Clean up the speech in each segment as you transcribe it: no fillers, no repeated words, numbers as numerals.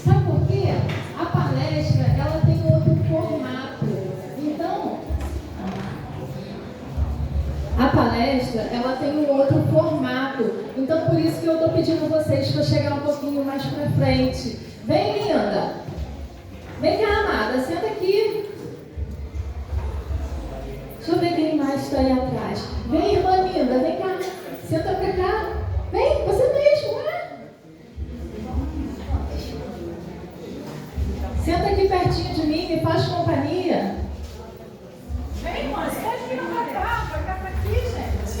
Sabe por quê? A palestra, ela tem outro formato. Então, a palestra, ela tem um outro formato. Então, por isso que eu estou pedindo a vocês para chegar um pouquinho mais para frente. Vem, linda. Vem cá, amada. Senta aqui. Deixa eu ver quem mais está aí atrás. Vem, irmã linda. Vem cá. Senta para cá. Vem, você mesmo, né? Senta aqui pertinho de mim, me faz companhia. Vem, mãe, você pode vir pra cá pra aqui, gente.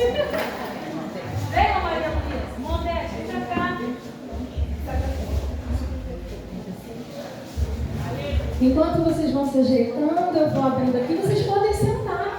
Vem, Maria Luísa, Mondete, vem pra cá. Enquanto vocês vão se ajeitando, eu vou abrindo aqui, vocês podem sentar.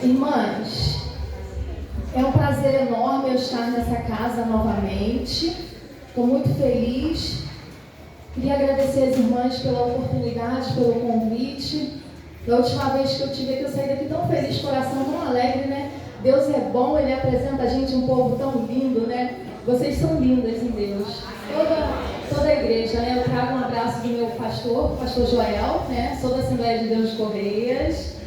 Irmãs, é um prazer enorme eu estar nessa casa novamente. Estou muito feliz. Queria agradecer às irmãs pela oportunidade, pelo convite. Da última vez que eu tive aqui, eu saí daqui tão feliz, coração tão alegre, né? Deus é bom, Ele apresenta a gente um povo tão lindo, né? Vocês são lindas em Deus. Toda a igreja, né? Eu trago um abraço do meu pastor Joel, né? Sou da Assembleia de Deus de Correias.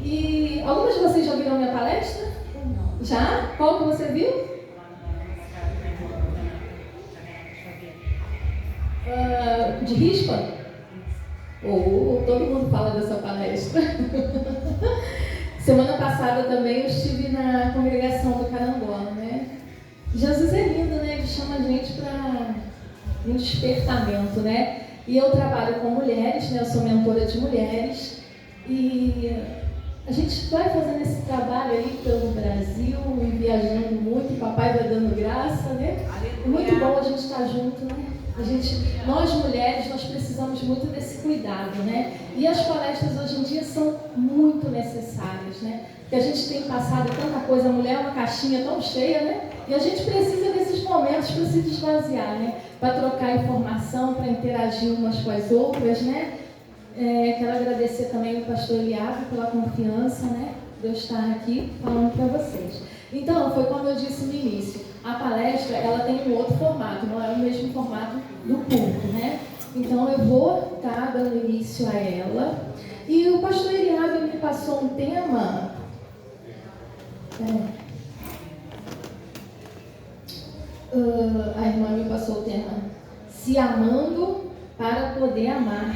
E algumas de vocês já ouviram minha palestra? Já? Qual que você viu? De rispa? Todo mundo fala dessa palestra. Semana passada também eu estive na congregação do Carangola, né? Jesus é lindo, né? Ele chama a gente para um despertamento, né? E eu trabalho com mulheres, né? Eu sou mentora de mulheres. E a gente vai fazendo esse trabalho aí pelo Brasil e viajando muito, e papai vai dando graça, né? É muito bom a gente estar junto, né? Nós mulheres, nós precisamos muito desse cuidado, né? E as palestras hoje em dia são muito necessárias, né? Porque a gente tem passado tanta coisa, a mulher é uma caixinha tão cheia, né? E a gente precisa desses momentos para se desvaziar, né? Para trocar informação, para interagir umas com as outras, né? Quero agradecer também ao pastor Eliabe pela confiança, né, de eu estar aqui falando para vocês. Então, foi como eu disse no início, a palestra ela tem um outro formato, não é o mesmo formato do culto, né? Então, eu vou estar dando início a ela. E o pastor Eliabe me passou um tema. A irmã me passou o tema: se amando para poder amar.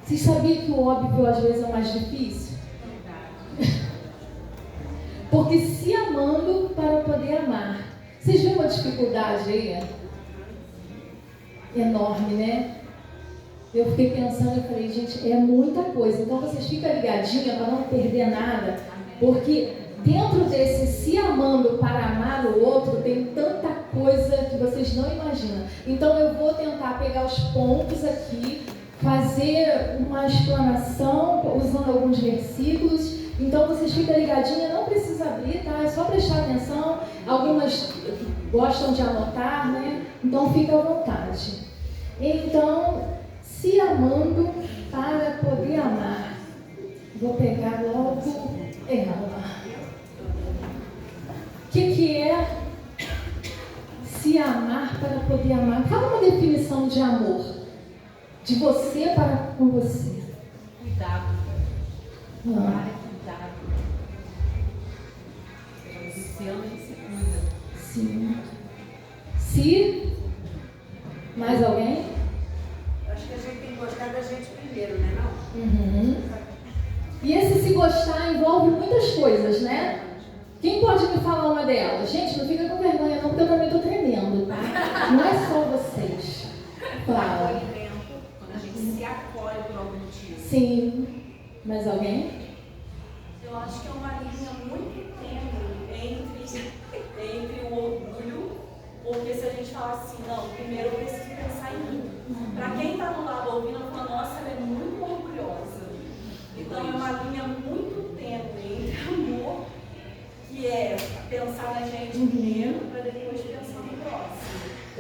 Vocês sabiam que o óbvio às vezes é o mais difícil? Porque se amando para poder amar. Vocês veem uma dificuldade aí? Enorme, né? Eu fiquei pensando, eu falei, gente, é muita coisa. Então vocês ficam ligadinhos para não perder nada. Porque dentro desse se amando para amar o outro, tem tanta coisa que vocês não imaginam. Então eu vou tentar pegar os pontos aqui, fazer uma explanação usando alguns versículos. Então vocês ficam ligadinhos, não precisa abrir, tá? É só prestar atenção. Algumas gostam de anotar, né? Então fica à vontade. Então, se amando para poder amar. Vou pegar logo ela. O que é se amar para poder amar? Fala uma definição de amor. De você para com você. Cuidado. Amar é cuidado. Se ama e se cuida. Sim. Se? Mais alguém? Acho que a gente tem que gostar da gente primeiro, né? Não? Uhum. E esse se gostar envolve muitas coisas, né? Quem pode me falar uma delas? Gente, não fica com vergonha não, porque eu também estou tremendo, tá? Não é só vocês. Fala. Quando a gente se acolhe por algum motivo. Sim. Mais alguém? Eu acho que é uma linha muito tênue entre o orgulho, porque se a gente falar assim, não, primeiro eu preciso pensar em mim. Para quem está no lado ouvindo, fala, nossa, ela é muito orgulhosa.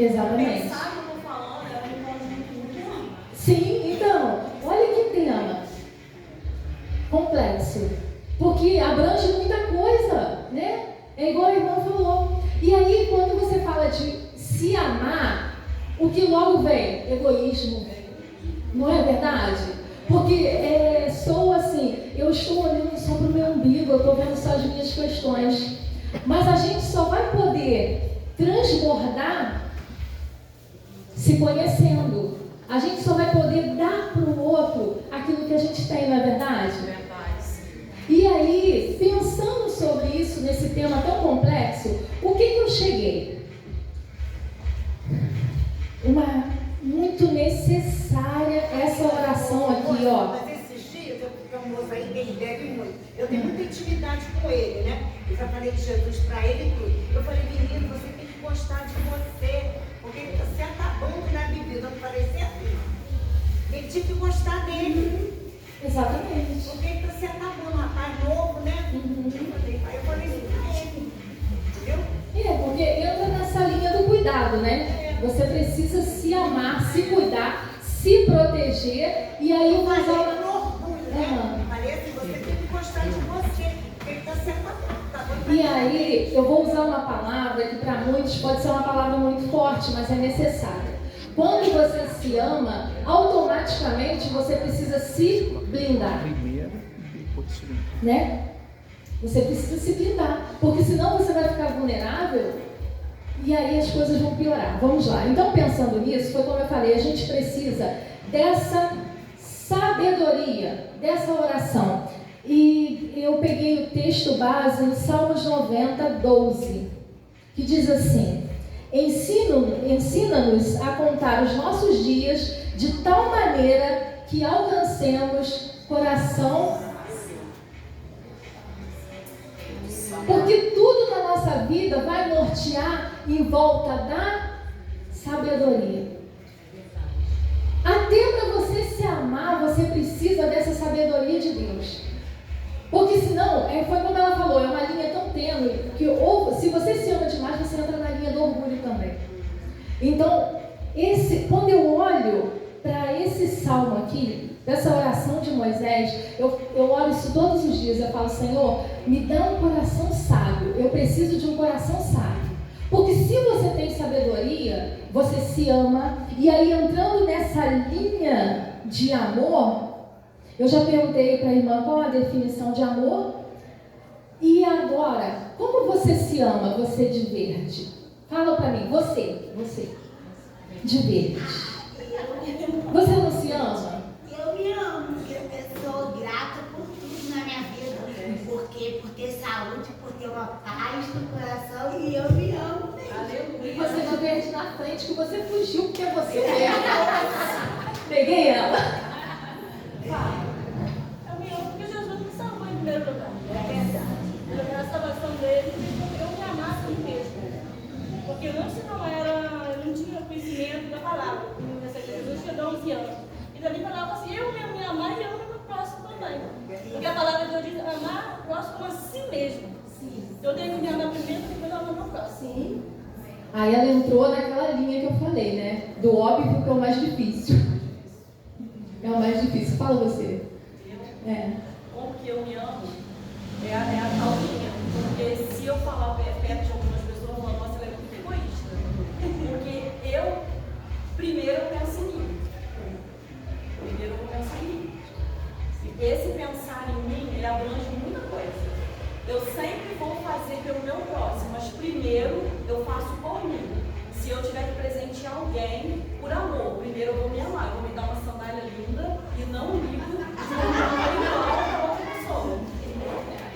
Exatamente. Pensar que eu estou falando é um conjunto muito amplo. Sim, então, olha que tema complexo, porque abrange muita coisa, né? É igual a irmã falou. E aí, quando você fala de se amar, o que logo vem? Egoísmo. Não é verdade? Porque sou assim, eu estou olhando só para o meu umbigo, eu estou vendo só as minhas questões. Mas a gente só vai poder transbordar se conhecendo. A gente só vai poder dar para o outro aquilo que a gente tem, não é verdade? E aí, pensando sobre isso, nesse tema tão complexo, o que eu cheguei? Muito necessária essa oração aqui, ó. Mas esses dias, porque o moço aí, ele bebe muito. Eu tenho muita intimidade com ele, né? Eu já falei de Jesus pra ele e tudo. Eu falei, menino, você tem que gostar de você, porque você tá bom na bebida. Eu falei, sempre. Ele tinha que gostar dele. Exatamente. Porque você tá bom, um rapaz novo, né? Eu falei isso pra ele. Entendeu? Porque entra nessa linha do cuidado, né? Você precisa se amar, se cuidar, se proteger, e aí o casal... orgulho, né? Falei assim, você tem que gostar de você, porque ele tá sendo E aí, eu vou usar uma palavra que para muitos pode ser uma palavra muito forte, mas é necessária. Quando você se ama, automaticamente você precisa se blindar. Né? Você precisa se blindar, porque senão você vai ficar vulnerável e aí as coisas vão piorar. Vamos lá. Então, pensando nisso, foi como eu falei, a gente precisa dessa sabedoria, dessa oração. E eu peguei o texto base em Salmos 90, 12, que diz assim: ensina-nos a contar os nossos dias de tal maneira que alcancemos coração. Porque tudo na nossa vida vai nortear em volta da sabedoria. Até para você se amar, você precisa dessa sabedoria de Deus. Porque senão, foi como ela falou, é uma linha tão tênue, que ou, se você se ama demais, você entra na linha do orgulho também. Então, quando eu olho para esse salmo aqui, dessa oração de Moisés, eu oro isso todos os dias. Eu falo, Senhor, me dá um coração sábio. Eu preciso de um coração sábio. Porque se você tem sabedoria, você se ama. E aí, entrando nessa linha de amor, eu já perguntei para a irmã qual a definição de amor. E agora, como você se ama, você de verde? Fala para mim, você de verde. Você não se ama? Eu me amo, porque eu sou grata por tudo na minha vida. Por ter saúde, por ter uma paz no coração, e eu me amo. E você de verde na frente, que você fugiu porque você Peguei ela. Eu me amo porque Jesus me salvou em primeiro lugar. É verdade. A salvação dele eu me amasse mesmo. Porque eu não tinha conhecimento da palavra. Jesus tinha 11 anos. E também falava assim, eu mesmo me amar e eu amo o próximo também. Porque a palavra de Deus diz amar o próximo como a si mesmo. Sim. Eu tenho que me amar primeiro e depois amar o próximo. Sim. Aí ela entrou naquela linha que eu falei, né? Do óbvio que é o mais difícil. É o mais difícil. Fala você. Como que eu me amo é a tal linha. Porque se eu falar perto de algumas pessoas, eu falo, nossa, ela é muito egoísta. Porque eu, primeiro, eu penso em mim. Primeiro eu vou pensar em mim. Esse pensar em mim, ele abrange muita coisa. Eu sempre vou fazer pelo meu próximo, mas primeiro eu faço por mim. Se eu tiver que presentear alguém por amor, primeiro eu vou me amar. Eu vou me dar uma sandália linda e não ligo de uma igual para outra pessoa.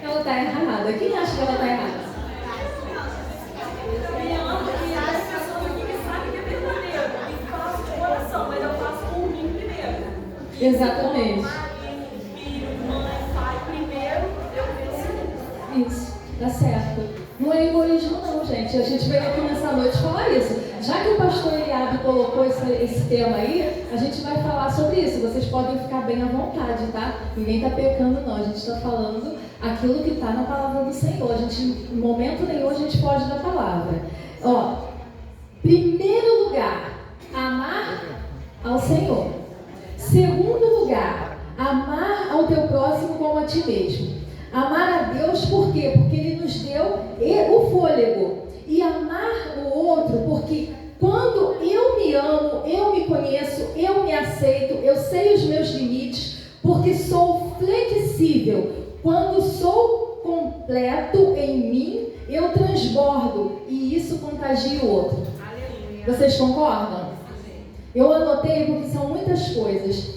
Ela está errada. Quem acha que ela está errada? Eu me amo e as pessoas aqui que sabem que é verdadeiro. E faço de coração, mas eu faço por mim primeiro. Exatamente. Isso, dá certo. Não é egoísmo não, gente. A gente veio aqui nessa noite falar isso. Já que o pastor Eliabe colocou esse tema aí, a gente vai falar sobre isso. Vocês podem ficar bem à vontade, tá? Ninguém está pecando não. A gente está falando aquilo que está na palavra do Senhor. Em momento nenhum, a gente pode dar palavra. Primeiro lugar, amar ao Senhor. Segundo lugar, amar ao teu próximo como a ti mesmo. Amar a Deus por quê? Porque Ele nos deu o fôlego. E amar o outro porque quando eu me amo, eu me conheço, eu me aceito, eu sei os meus limites, porque sou flexível. Quando sou completo em mim, eu transbordo e isso contagia o outro. Aleluia. Vocês concordam? Eu anotei porque são muitas coisas.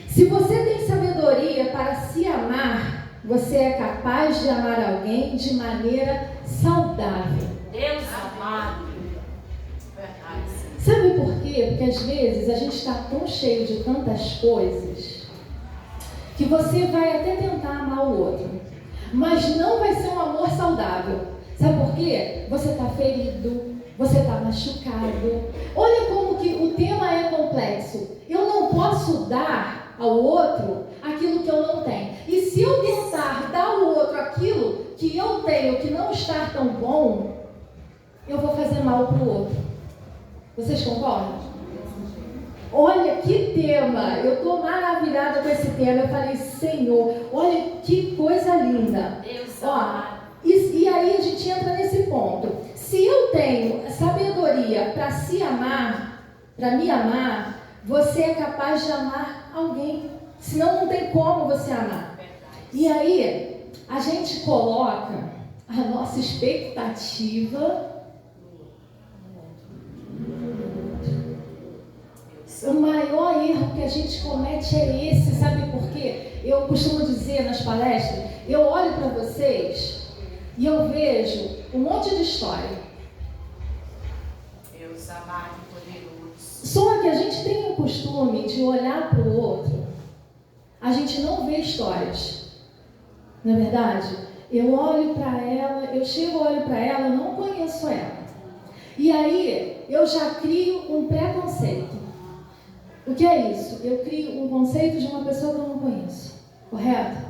Se você tem sabedoria para se amar, você é capaz de amar alguém de maneira saudável. Deus amado. Verdade. Sabe por quê? Porque às vezes a gente está tão cheio de tantas coisas que você vai até tentar amar o outro, mas não vai ser um amor saudável. Sabe por quê? Você está ferido, você está machucado. Olha como que o tema é complexo. Eu não posso dar ao outro aquilo que eu não tenho. E se eu tentar dar ao outro aquilo que eu tenho que não está tão bom, eu vou fazer mal para o outro. Vocês concordam? Olha que tema, eu estou maravilhada com esse tema. Eu falei, Senhor, olha que coisa linda. E aí a gente entra nesse ponto. Se eu tenho sabedoria para se amar, para me amar, você é capaz de amar alguém. Senão não tem como você amar. E aí a gente coloca a nossa expectativa. O maior erro que a gente comete é esse, sabe por quê? Eu costumo dizer nas palestras, eu olho para vocês e eu vejo um monte de história. Deus amado e poderoso. Só que a gente tem o costume de olhar para o outro, a gente não vê histórias. Não é verdade? Eu olho para ela, eu chego, olho para ela, eu não conheço ela. E aí eu já crio um preconceito. O que é isso? Eu crio um conceito de uma pessoa que eu não conheço. Correto?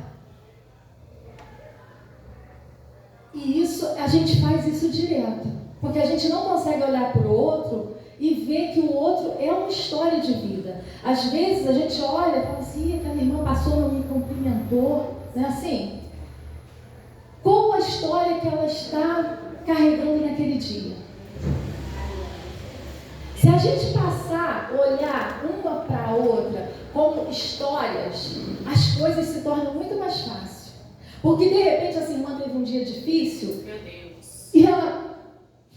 E isso, a gente faz isso direto. Porque a gente não consegue olhar para o outro e ver que o outro é uma história de vida. Às vezes a gente olha e fala assim, aquela irmã passou, não me cumprimentou. Não é assim? Qual a história que ela está carregando naquele dia? Se a gente passar a olhar uma para a outra como histórias, as coisas se tornam muito mais fáceis. Porque de repente essa irmã teve um dia difícil. Meu Deus. E ela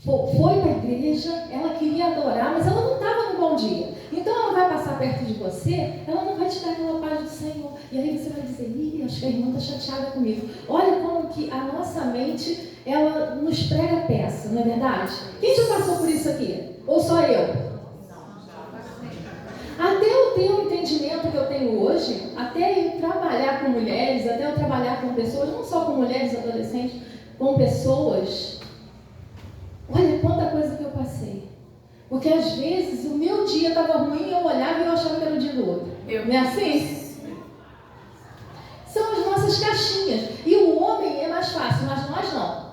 foi para a igreja, ela queria adorar, mas ela não estava no bom dia. Então ela vai passar perto de você, ela não vai te dar aquela paz do Senhor. E aí você vai dizer, ih, acho que a irmã está chateada comigo. Olha como que a nossa mente, ela nos prega peça, não é verdade? Quem já passou por isso aqui? Ou só eu? Até eu ter o entendimento que eu tenho hoje, até eu trabalhar com mulheres, até eu trabalhar com pessoas, não só com mulheres, adolescentes, com pessoas, olha quanta coisa que eu passei. Porque às vezes o meu dia estava ruim, eu olhava e eu achava que era o dia do outro. Não é assim? São as nossas caixinhas. E o homem é mais fácil, mas nós não.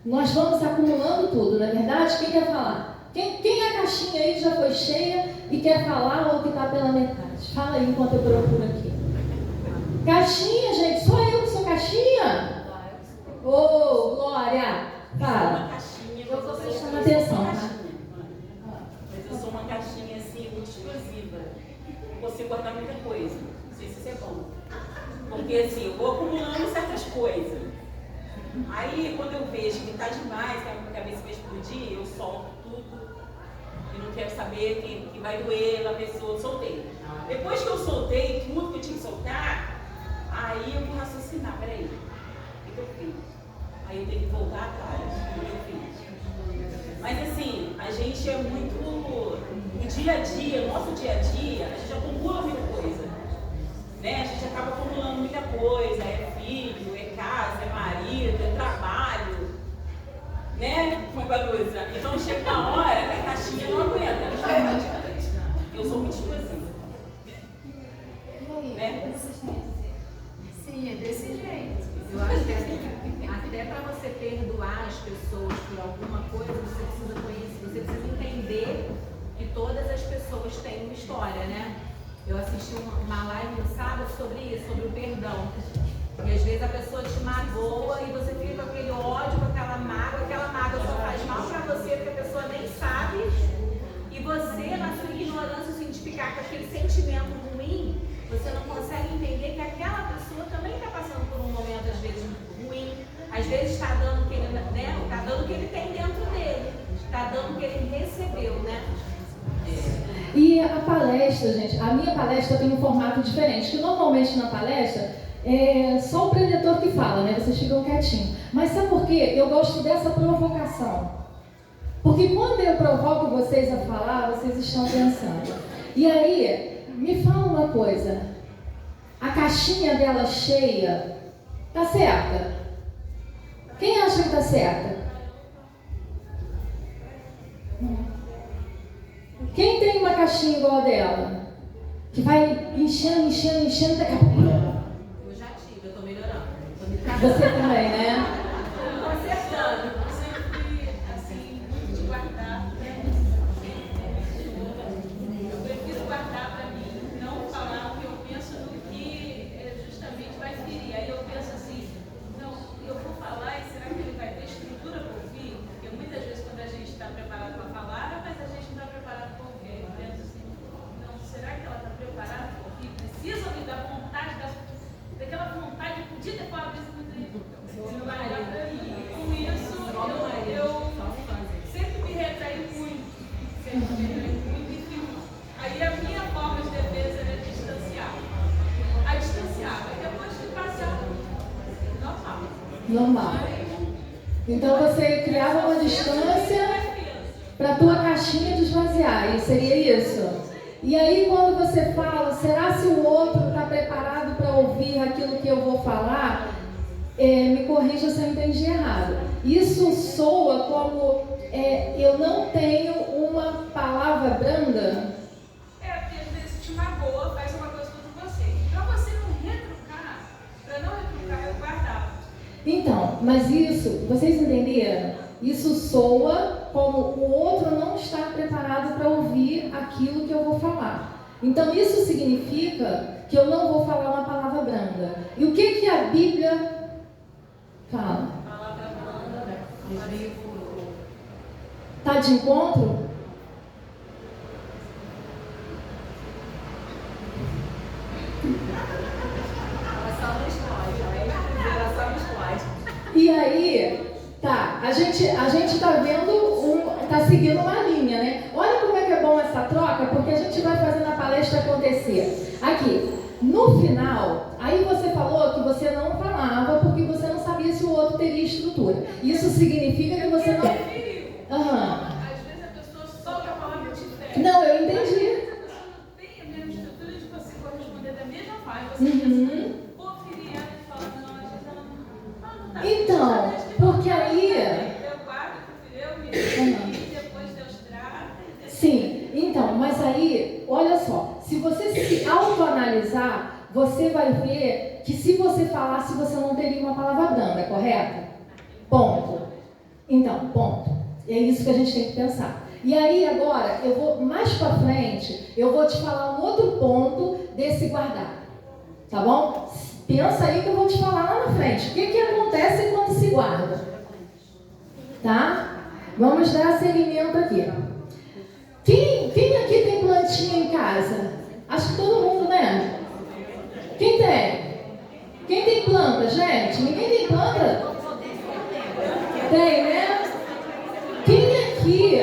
Nós vamos acumulando tudo, não é verdade? Quem quer falar? Quem é a caixinha aí que já foi cheia e quer falar ou que está pela metade? Fala aí enquanto eu procuro aqui. Caixinha, gente, só eu que sou caixinha? Ô, Glória! Fala. Eu estou prestando atenção, tá? Mas eu sou uma caixinha assim, muito explosiva. Você guardar muita coisa. Não sei se isso é bom. Porque assim, eu vou acumulando certas coisas. Aí, quando eu vejo que está demais, que a minha cabeça vai explodir, eu solto tudo e não quero saber que vai doer na pessoa, eu soltei. Depois que eu soltei tudo que eu tinha que soltar, aí eu vou raciocinar, peraí, o que eu fiz? Aí eu tenho que voltar atrás, o que eu fiz? Mas assim, a gente é muito, no dia a dia, nosso dia a dia, a gente acumula muita coisa. Né? A gente acaba acumulando muita coisa, é filho, é casa, é marido, é trabalho, né? Uma bagunça. Então chega uma hora que a caixinha não aguenta. Eu sou muito explosiva. Né? Sim, é desse jeito. Eu acho que até para você perdoar as pessoas por alguma coisa, você precisa conhecer, você precisa entender todos têm uma história, né? Eu assisti uma live no sábado sobre isso, sobre o perdão. E às vezes a pessoa te magoa e você fica com aquele ódio, com aquela mágoa só faz mal pra você, porque a pessoa nem sabe. E você, na sua ignorância, se identificar com aquele sentimento ruim, você não consegue entender que aquela pessoa também está passando por um momento, às vezes, ruim. Às vezes está dando o que ele, né? Tá dando o que ele tem dentro dele. Está dando o que ele recebeu, né? E a palestra, gente, a minha palestra tem um formato diferente, que normalmente na palestra é só o preletor que fala, né? Vocês ficam quietinhos. Mas sabe por quê? Eu gosto dessa provocação. Porque quando eu provoco vocês a falar, vocês estão pensando. E aí, me fala uma coisa. A caixinha dela cheia, tá certa? Quem acha que tá certa? Quem tem uma caixinha igual a dela? Que vai enchendo, daqui a pouco. Eu já tive, eu tô melhorando. Tô me tratando. Você também, né? Tô acertando. Sempre, assim, muito de guardar pra mim. Eu prefiro guardar pra mim, não falar o que eu penso do que justamente vai ferir. Aí eu penso assim, não, eu vou falar e será que ele vai ter estrutura para ouvir? Porque muitas vezes quando a gente está preparado para falar, mas a gente não está preparado para ouvir. Eu penso assim, não, será que ela está preparada para ouvir? Precisa me dar vontade, daquela vontade de podia ter falado isso muito tempo. Não vai dar para mim. Com isso, eu sempre me retraí muito. E aí a minha forma de defesa era distanciar. A distanciar, mas depois de passar, normal. Normal. Então você criava uma distância para a tua caixinha de esvaziar, e seria isso? E aí quando você fala, será se o outro está preparado para ouvir aquilo que eu vou falar? Me corrija se eu entendi errado. Isso soa como eu não tenho uma palavra branda. Porque às vezes te magoa, faz uma coisa contra você. Para você não retrucar, eu guardava. Então, mas isso, vocês entenderam? Isso soa como o outro não está preparado para ouvir aquilo que eu vou falar. Então isso significa que eu não vou falar uma palavra branda. E o que a Bíblia fala? Palavra branda, Tá de encontro? E aí, tá, a gente tá vendo, tá seguindo uma linha, né? Olha como é que é bom essa troca, porque a gente vai fazendo a palestra acontecer. Aqui, no final, aí você falou que você não falava porque você não sabia se o outro teria estrutura. Isso significa que você não... Às vezes a pessoa solta a palavra de fé. Não, eu entendi. A pessoa não tem a mesma estrutura de você corresponder da mesma forma. Você pensa, vou ferir ela e fala, não, às vezes ela não tá. Então, porque aí... Eu guardo, eu me e depois Deus trata. Sim, então, mas aí, olha só, se você se autoanalisar, você vai ver que se você falasse, você não teria uma palavra branda, correto? Ponto. Então, ponto. É isso que a gente tem que pensar. E aí, agora, eu vou, mais pra frente, eu vou te falar um outro ponto desse guardar. Tá bom? Pensa aí que eu vou te falar lá na frente. O que acontece quando se guarda? Tá? Vamos dar seguimento aqui. Quem aqui tem plantinha em casa? Acho que todo mundo, né? Quem tem? Quem tem planta, gente? Ninguém tem planta? Tem, né? Quem aqui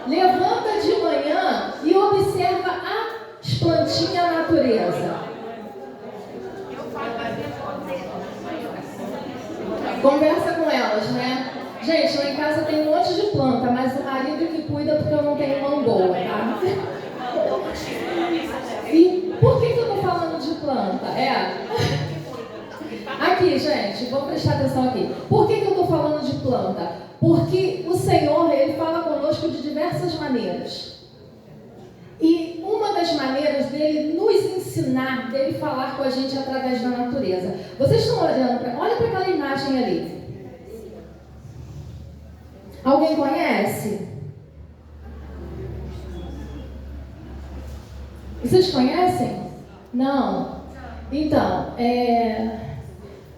levanta de manhã e observa as plantinhas na natureza? Conversa com elas, né? Gente, lá em casa tem um monte de planta, mas o marido que cuida porque eu não tenho mão boa, tá? E por que eu tô falando de planta? Aqui, gente, vamos prestar atenção aqui. Por que eu tô falando de planta? Porque o Senhor, Ele fala conosco de diversas maneiras. E uma das maneiras dele nos ensinar, dele falar com a gente através da natureza. Vocês estão olhando olha para aquela imagem ali. Alguém conhece? Vocês conhecem? Não? Então,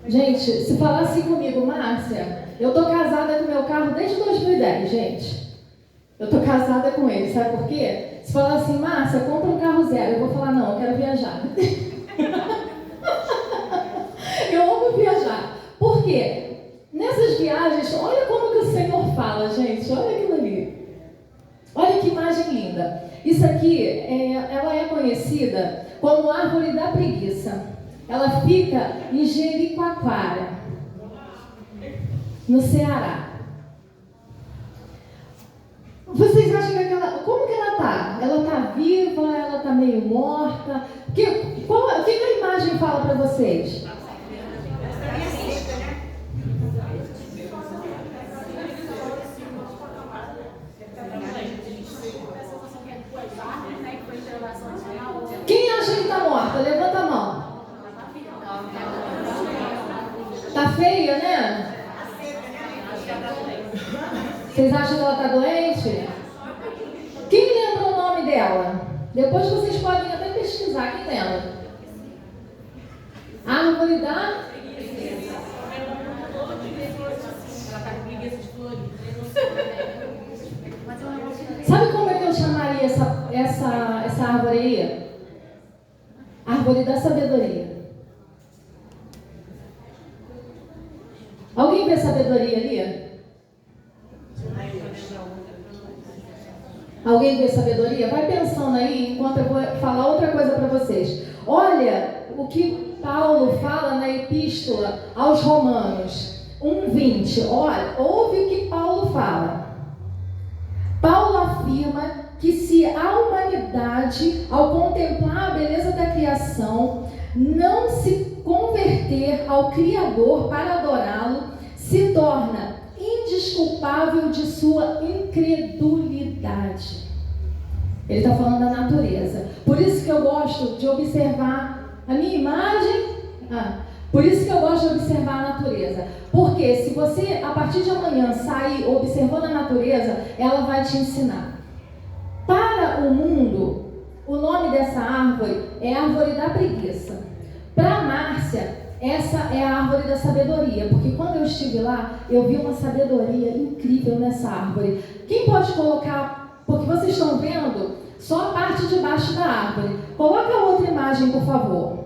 gente, se falar assim comigo, Márcia, eu tô casada com meu carro desde 2010, gente. Eu tô casada com ele, sabe por quê? Se falar assim, Márcia, compra um carro zero, eu vou falar, não, eu quero viajar. Eu amo viajar. Por quê? Nessas viagens, olha como que o Senhor fala, gente, olha aquilo ali. Olha que imagem linda. Isso aqui, ela é conhecida como árvore da preguiça. Ela fica em Jericoacoara, no Ceará. Vocês acham que como que ela está? Ela está viva? Ela está meio morta? O que a imagem fala para vocês? Quem acha que está morta? Levanta a mão. Tá feia, né? Vocês acham que ela está doente? Quem lembra o nome dela? Depois vocês podem até pesquisar. Quem lembra? Árvore da... Ela tá com preguiça de florir. Sabe como é que eu chamaria essa árvore aí? Árvore da sabedoria. Alguém vê sabedoria ali? Alguém vê sabedoria? Vai pensando aí enquanto eu vou falar outra coisa para vocês. Olha o que Paulo fala na epístola aos Romanos 1:20. Olha, ouve o que Paulo fala. Paulo afirma que se a humanidade, ao contemplar a beleza da criação, não se converter ao Criador para adorá-lo, se torna indesculpável de sua incredulidade. Ele está falando da natureza. Por isso que eu gosto de observar a minha imagem. Por isso que eu gosto de observar a natureza. Porque se você, a partir de amanhã, sair observando a natureza, ela vai te ensinar. Para o mundo, o nome dessa árvore é árvore da preguiça. Para a Márcia, essa é a árvore da sabedoria. Porque quando eu estive lá, eu vi uma sabedoria incrível nessa árvore. Quem pode colocar, porque vocês estão vendo só a parte de baixo da árvore. Coloca a outra imagem, por favor.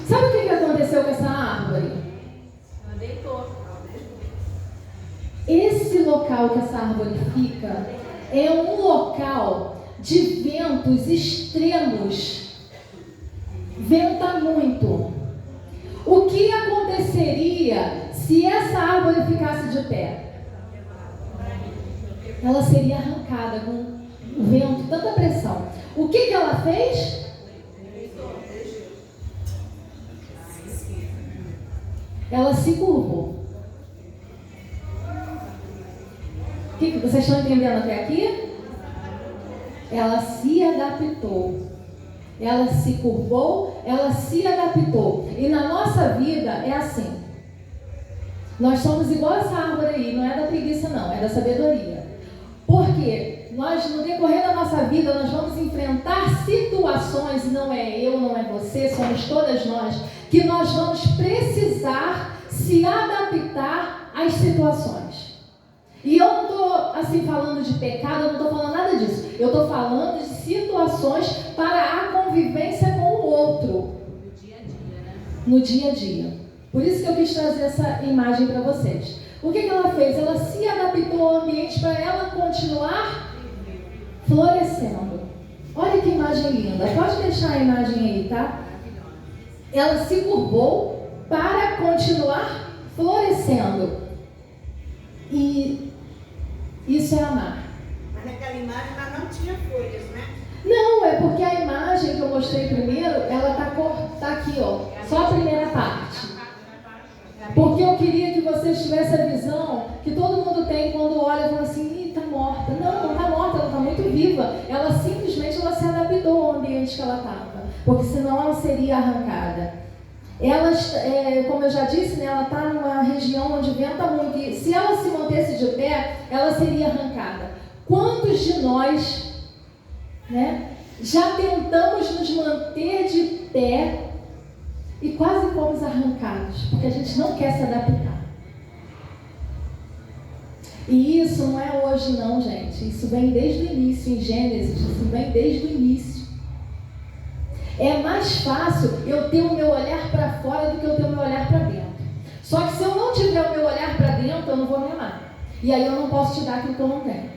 Sabe o que aconteceu com essa árvore? Ela deitou. Esse local que essa árvore fica é um local de ventos extremos. Venta muito. O que aconteceria se essa árvore ficasse de pé? Ela seria arrancada com o vento, tanta pressão. O que ela fez? Ela se curvou. Vocês estão entendendo até aqui? Ela se adaptou. Ela se curvou, ela se adaptou. E na nossa vida é assim. Nós somos igual essa árvore aí, não é da preguiça não, é da sabedoria. Porque nós, no decorrer da nossa vida, nós vamos enfrentar situações, não é eu, não é você, somos todas nós, que nós vamos precisar se adaptar às situações. E eu não estou assim falando de pecado, eu não estou falando nada disso. Eu estou falando de situações para a convivência com o outro. No dia a dia, né? No dia a dia. Por isso que eu quis trazer essa imagem para vocês. O que ela fez? Ela se adaptou ao ambiente para ela continuar florescendo. Olha que imagem linda. Pode deixar a imagem aí, tá? Ela se curvou para continuar florescendo. E isso é amar. Mas naquela imagem ela não tinha folhas, né? Não, é porque a imagem que eu mostrei primeiro, ela tá aqui, ó. Só a primeira parte. Porque eu queria que vocês tivessem a visão que todo mundo tem quando olha e fala assim, ih, tá morta. Não, não tá morta, ela tá muito viva. Ela simplesmente se adaptou ao ambiente que ela estava. Porque senão ela seria arrancada. Elas, como eu já disse, né, ela está numa região onde venta muito, e se ela se mantesse de pé, ela seria arrancada. Quantos de nós, né, já tentamos nos manter de pé e quase fomos arrancados, porque a gente não quer se adaptar? E isso não é hoje não, gente. Isso vem desde o início, em Gênesis, isso vem desde o início. É mais fácil eu ter o meu olhar para fora do que eu ter o meu olhar para dentro. Só que se eu não tiver o meu olhar para dentro, eu não vou me amar. E aí eu não posso te dar aquilo que eu não tenho.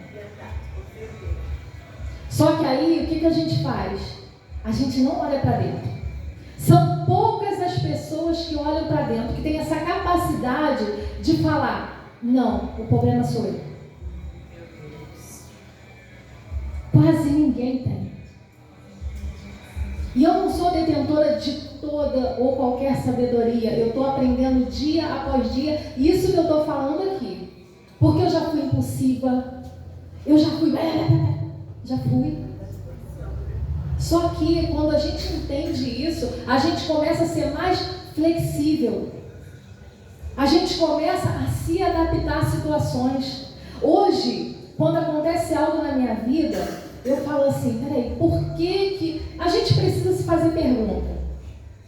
Só que aí, o que a gente faz? A gente não olha para dentro. São poucas as pessoas que olham para dentro, que têm essa capacidade de falar: não, o problema sou eu. Quase ninguém tem. E eu não sou detentora de toda ou qualquer sabedoria. Eu estou aprendendo dia após dia. Isso que eu estou falando aqui. Porque eu já fui impulsiva. Eu já fui... Já fui. Só que quando a gente entende isso, a gente começa a ser mais flexível. A gente começa a se adaptar a situações. Hoje, quando acontece algo na minha vida, eu falo assim: peraí, por que a gente precisa se fazer pergunta?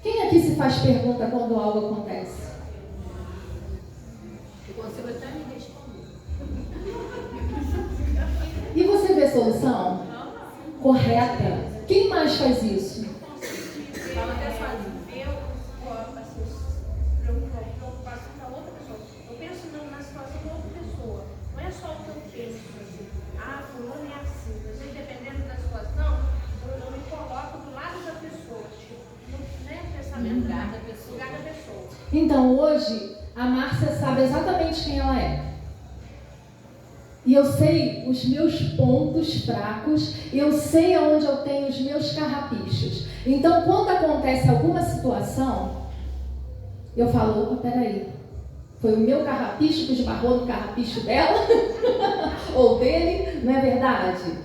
Quem aqui se faz pergunta quando algo acontece? Eu consigo até me responder. E você vê solução? Correta. Quem mais faz isso? Fala até sozinho. Preocupação da outra pessoa. Eu penso na situação da outra pessoa. Não é só o que eu penso. Fulano é assim. Mas dependendo da situação, eu me coloco do lado da pessoa. Pensamento da pessoa. Então hoje, a Márcia sabe exatamente quem ela é. E eu sei os meus pontos fracos, eu sei aonde eu tenho os meus carrapichos. Então, quando acontece alguma situação, eu falo: opa, peraí, foi o meu carrapicho que esbarrou no carrapicho dela? Ou dele? Não é verdade?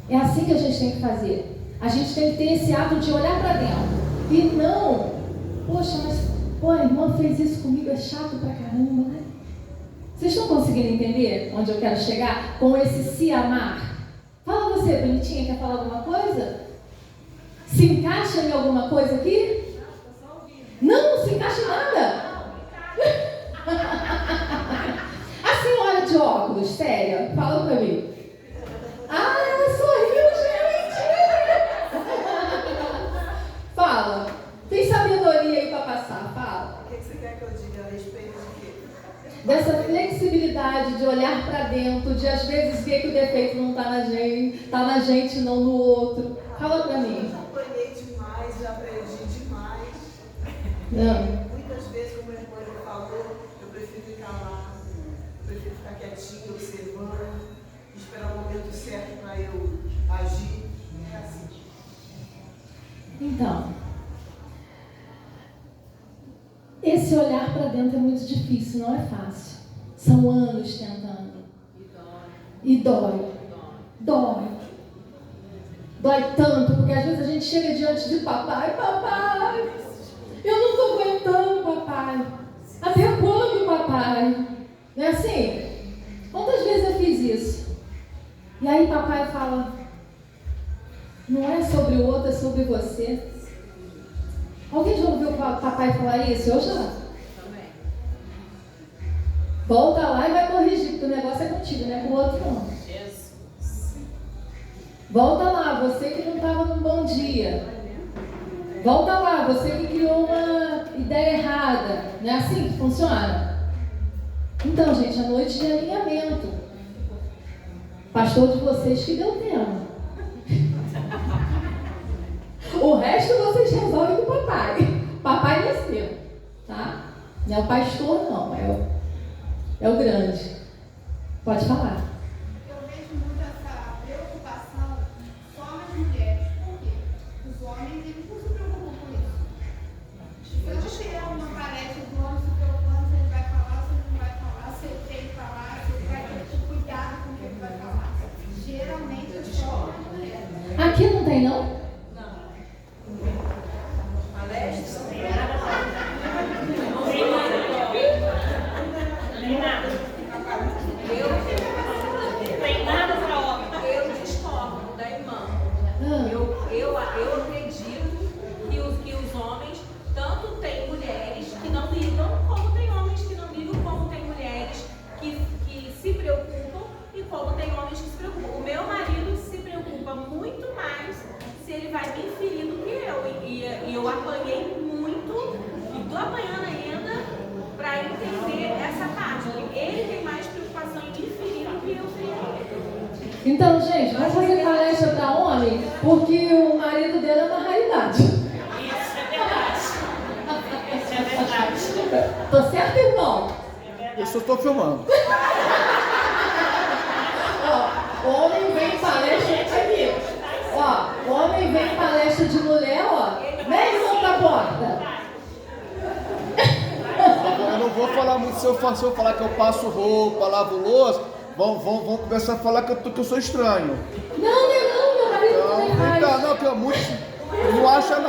É assim que a gente tem que fazer. A gente tem que ter esse ato de olhar para dentro. E não, poxa, mas a irmã fez isso comigo, é chato pra caramba, né? Vocês estão conseguindo entender onde eu quero chegar? Com esse se amar. Fala você, bonitinha, quer falar alguma coisa? Se encaixa em alguma coisa aqui? Não se encaixa em nada. A senhora de óculos, séria, fala pra mim. Ah, ela sorriu, gente. Fala. Tem sabedoria aí pra passar, fala. O que você quer que eu diga a respeito de quê? Dessa flexibilidade de olhar para dentro, de às vezes ver que o defeito não está na gente, não no outro. Fala para mim. Já apanhei demais, já aprendi demais. Não. Muitas vezes, como a irmã falou, eu prefiro ficar lá, eu prefiro ficar quietinha, observando, esperar o momento certo para eu agir. É assim. Então, esse olhar para dentro é muito difícil, não é fácil. São anos tentando. E dói. Dói. Dói tanto, porque às vezes a gente chega diante de papai, eu não estou aguentando, papai. Até quando, papai? Não é assim? Quantas vezes eu fiz isso? E aí papai fala: não é sobre o outro, é sobre você. Alguém já ouviu o papai falar isso? Eu já. Também. Volta lá e vai corrigir, porque o negócio é contigo, não é com o outro não. Jesus. Volta lá, você que não estava num bom dia. Volta lá, você que criou uma ideia errada. Não é assim que funciona? Então, gente, a noite de alinhamento. Pastor de vocês que deu tema. O resto vocês resolvem com o papai. Papai não é seu, tá? Não é o pastor, não. É o grande. Pode falar. Eu vejo muito essa preocupação só nas mulheres. Por quê? Os homens, eles não se preocupam com isso. Se eu não tiver uma palestra do homem se preocupando se ele vai falar, se ele não vai falar, se ele tem que falar, se ele vai ter cuidado com o que ele vai falar. Geralmente é só as mulheres. Aqui não tem, não? Palestra? eu acredito que os homens, tanto tem mulheres que não ligam, como tem homens que não ligam, como tem mulheres que se preocupam e como tem homens que se preocupam. O meu marido se preocupa muito mais se ele vai me ferir do que eu. E eu apanhei muito, e estou apanhando ainda para entender essa parte. Porque ele tem mais preocupação em me ferir do que eu ferir. Então, gente, vamos fazer palestra para homem, porque o marido dele é uma raridade. Isso é verdade. Isso é verdade. Tô certo, irmão? Eu só estou filmando. Ó, homem vem em palestra aqui. Ó, homem vem em palestra de mulher, ó. Vem, irmão, pra porta. Eu não vou falar muito se eu falar que eu passo roupa, lavo louça. Vão começar a falar que eu sou estranho. Não, meu marido também faz. Não, que é muito. Não acha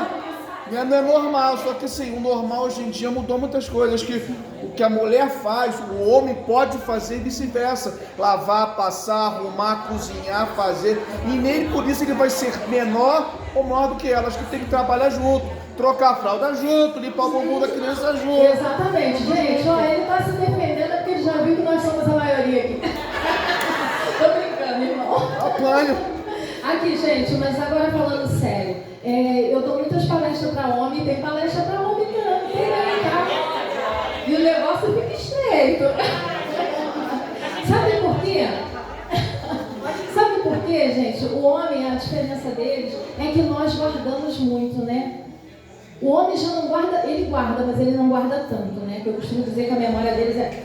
não é normal, só que assim, o normal hoje em dia mudou muitas coisas. Que o que a mulher faz, o homem pode fazer e vice-versa. Lavar, passar, arrumar, cozinhar, fazer. E nem por isso ele vai ser menor ou maior do que ela. Acho que tem que trabalhar junto, trocar a fralda junto, limpar o bumbum da criança junto. Exatamente, gente. Ó, ele tá se defendendo porque ele já viu que nós somos a maioria aqui. Tô brincando, irmão. Apanho. Aqui, gente, mas agora falando sério, eu dou muitas palestras para homem, tem palestra para homem também, tá? E o negócio fica estreito. Sabe por quê? Sabe por quê, gente? O homem, a diferença deles é que nós guardamos muito, né? O homem já não guarda, ele guarda, mas ele não guarda tanto, né? Que eu costumo dizer que a memória deles é...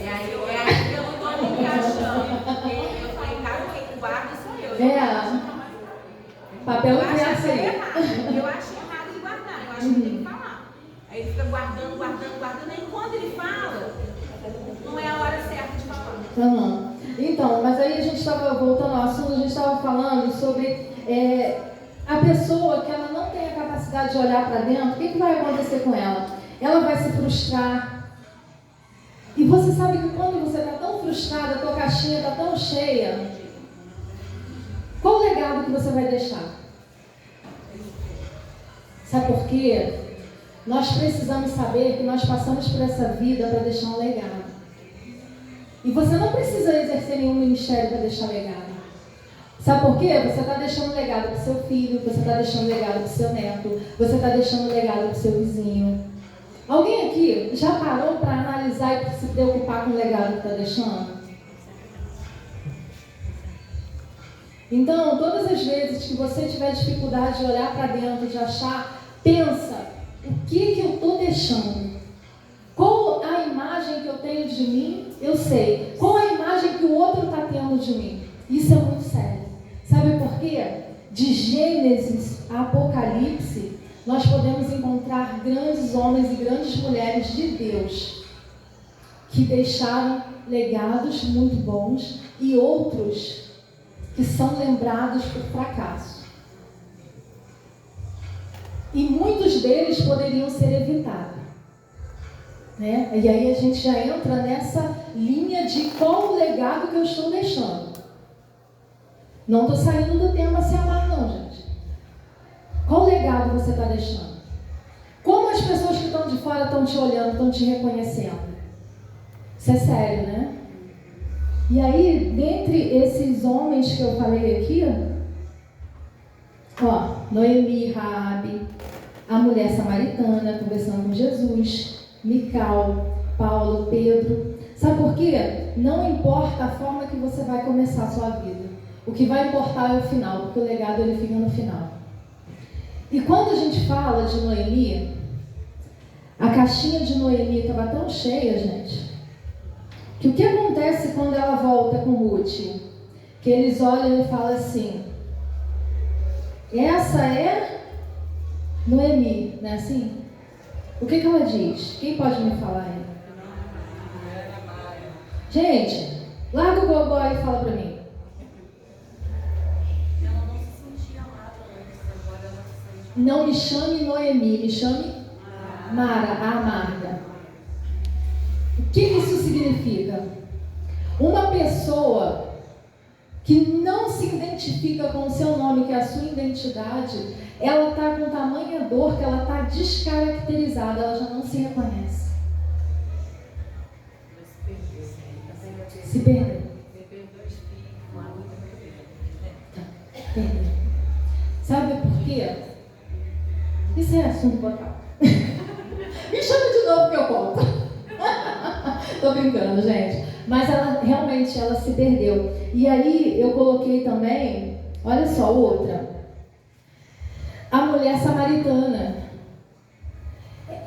É aí que eu não estou me encaixando. Porque eu estou em casa, quem guarda sou eu. Papel Eu acho criança aí. errado. Eu acho errado de guardar. Eu acho que tem que falar. Aí ele fica guardando. Aí quando ele fala, não é a hora certa de falar. Uhum. Então, mas aí a gente estava voltando ao assunto, a gente estava falando sobre a pessoa que ela não tem a capacidade de olhar para dentro. O que vai acontecer com ela? Ela vai se frustrar. E você sabe que quando você está tão frustrada, a tua caixinha está tão cheia, qual o legado que você vai deixar? Sabe por quê? Nós precisamos saber que nós passamos por essa vida para deixar um legado. E você não precisa exercer nenhum ministério para deixar legado. Sabe por quê? Você está deixando legado para o seu filho, você está deixando legado para o seu neto, você está deixando legado para o seu vizinho. Alguém aqui já parou para analisar e se preocupar com o legado que está deixando? Então, todas as vezes que você tiver dificuldade de olhar para dentro, de achar, pensa, o que eu estou deixando? Qual a imagem que eu tenho de mim? Eu sei. Qual a imagem que o outro está tendo de mim? Isso é muito sério. Sabe por quê? De Gênesis a Apocalipse, nós podemos encontrar grandes homens e grandes mulheres de Deus que deixaram legados muito bons e outros que são lembrados por fracasso. E muitos deles poderiam ser evitados. Né? E aí a gente já entra nessa linha de qual o legado que eu estou deixando. Não estou saindo do tema se amar não, gente. Qual legado você está deixando? Como as pessoas que estão de fora estão te olhando, estão te reconhecendo? Isso é sério, né? E aí, dentre esses homens que eu falei aqui, ó, Noemi, Raabe, a mulher samaritana conversando com Jesus, Mical, Paulo, Pedro. Sabe por quê? Não importa a forma que você vai começar a sua vida. O que vai importar é o final, porque o legado ele fica no final. E quando a gente fala de Noemi, a caixinha de Noemi estava tão cheia, gente, que o que acontece quando ela volta com Ruth? Que eles olham e falam assim, essa é Noemi, não é assim? O que ela diz? Quem pode me falar aí? Gente, larga o gogó aí e fala pra mim. Ela não se sentia amada antes, agora ela se sente. Não me chame Noemi, me chame Mara, a amarga. O que isso significa? Uma pessoa que não se identifica identifica com o seu nome, que é a sua identidade, ela está com tamanha dor que ela está descaracterizada, ela já não se reconhece. Se perdeu. Perdeu. Sabe por quê? Isso é assunto bocal. Me chama de novo que eu conto. Tô brincando, gente. Mas ela realmente ela se perdeu. E aí eu coloquei também, olha só, outra. A mulher samaritana.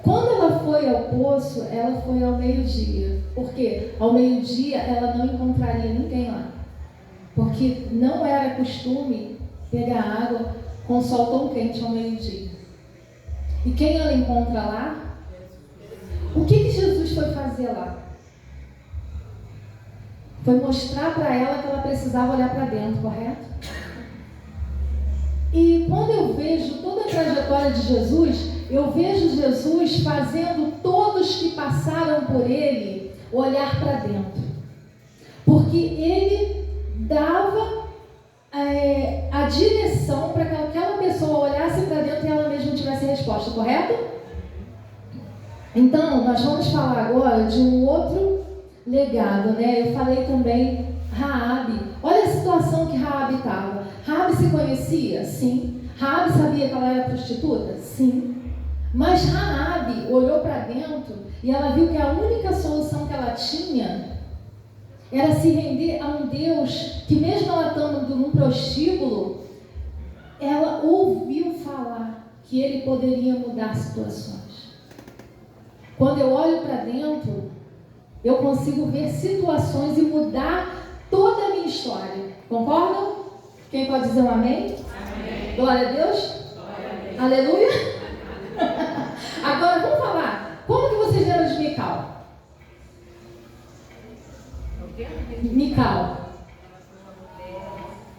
Quando ela foi ao poço, ela foi ao meio-dia. Porque ao meio-dia ela não encontraria ninguém lá. Porque não era costume pegar água com o sol tão quente ao meio-dia. E quem ela encontra lá? O que Jesus foi fazer lá? Foi mostrar para ela que ela precisava olhar para dentro, correto? E quando eu vejo toda a trajetória de Jesus, eu vejo Jesus fazendo todos que passaram por ele olhar para dentro. Porque ele dava a direção para que aquela pessoa olhasse para dentro e ela mesma tivesse a resposta, correto? Então, nós vamos falar agora de um outro legado, né? Eu falei também Raabe. Olha a situação que Raabe estava. Raabe se conhecia? Sim. Raabe sabia que ela era prostituta? Sim. Mas Raabe olhou para dentro e ela viu que a única solução que ela tinha era se render a um Deus que, mesmo ela estando num prostíbulo, ela ouviu falar que ele poderia mudar situações. Quando eu olho para dentro, eu consigo ver situações e mudar toda a minha história. Concordam? Quem pode dizer um amém? Amém. Glória a Deus? Glória a Deus. Aleluia? Agora vamos falar. Como que vocês lembram de Mical? Mical.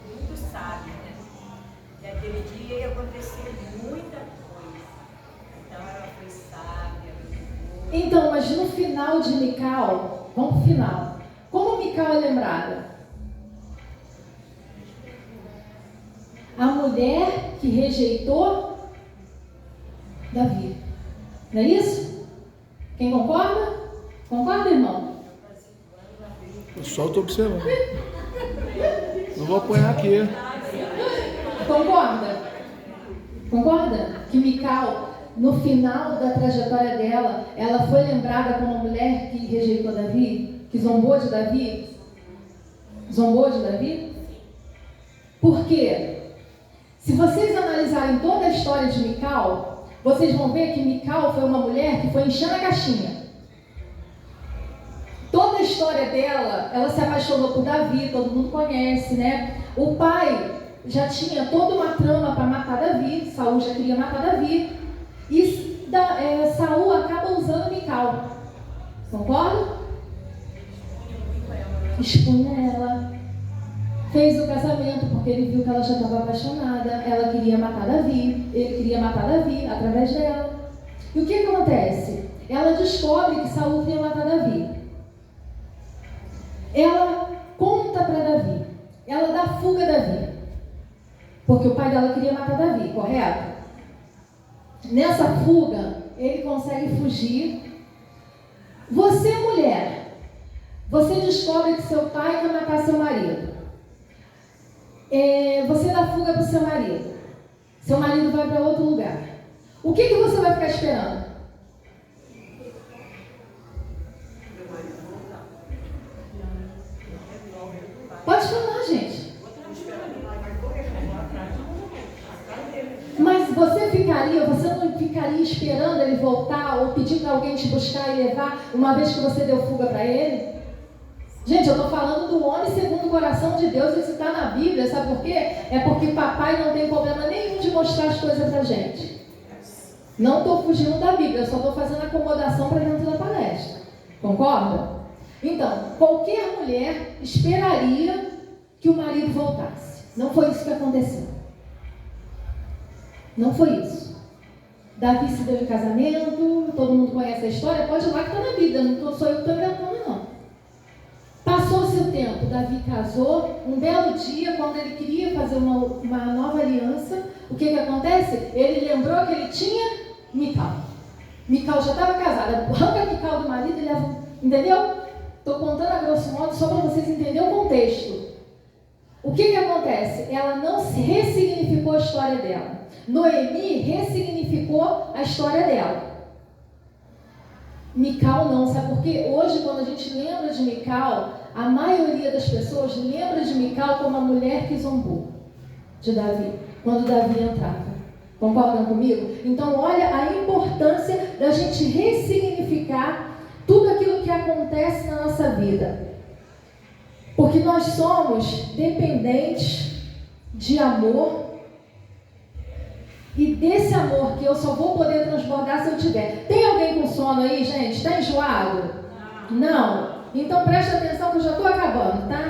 Muito sábio, né? E aquele dia ia acontecer muita coisa. Então ela foi sábia. Então, mas no final de Mical, vamos pro final. Como Mical é lembrada? A mulher que rejeitou Davi. Não é isso? Quem concorda? Concorda, irmão? Eu só estou observando. Não vou apanhar aqui. Concorda? Concorda? Que Mical, no final da trajetória dela, ela foi lembrada como a mulher que rejeitou Davi? Que zombou de Davi? Zombou de Davi? Por quê? Se vocês analisarem toda a história de Mical, vocês vão ver que Mical foi uma mulher que foi enchendo a caixinha. Toda a história dela, ela se apaixonou por Davi, todo mundo conhece, né? O pai já tinha toda uma trama para matar Davi, Saul já queria matar Davi, e Saul acaba usando Mical. Concorda? Expunha ela. Fez o casamento porque ele viu que ela já estava apaixonada, ela queria matar Davi, ele queria matar Davi através dela. E o que acontece? Ela descobre que Saul queria matar Davi. Ela conta para Davi, ela dá fuga a Davi, porque o pai dela queria matar Davi, correto? Nessa fuga, ele consegue fugir. Você, mulher, você descobre que seu pai quer matar seu marido. Você dá fuga para o seu marido. Seu marido vai para outro lugar. O que você vai ficar esperando? Pode falar, gente. Mas você não ficaria esperando ele voltar ou pedir para alguém te buscar e levar, uma vez que você deu fuga para ele? Gente, eu estou falando do homem segundo o coração de Deus, isso está na Bíblia, sabe por quê? É porque papai não tem problema nenhum de mostrar as coisas para a gente. Não estou fugindo da Bíblia, eu só estou fazendo acomodação para dentro da palestra. Concorda? Então, qualquer mulher esperaria que o marido voltasse. Não foi isso que aconteceu. Não foi isso. Davi se deu em casamento, todo mundo conhece a história, pode ir lá que está na Bíblia, não sou eu que estou inventando, não. Passou-se Passou-se o tempo, Davi casou, um belo dia, quando ele queria fazer uma nova aliança, o que acontece? Ele lembrou que ele tinha Mical. Mical já estava casada, arranca Mical do marido e leva, entendeu? Estou contando a grosso modo só para vocês entenderem o contexto. O que acontece? Ela não se ressignificou a história dela. Noemi ressignificou a história dela. Mical não, sabe por quê? Hoje, quando a gente lembra de Mical, a maioria das pessoas lembra de Mical como a mulher que zombou de Davi, quando Davi entrava. Concordam comigo? Então, olha a importância da gente ressignificar tudo aquilo que acontece na nossa vida. Porque nós somos dependentes de amor. E desse amor que eu só vou poder transbordar se eu tiver. Tem alguém com sono aí, gente? Está enjoado? Não? Então presta atenção que eu já estou acabando, tá?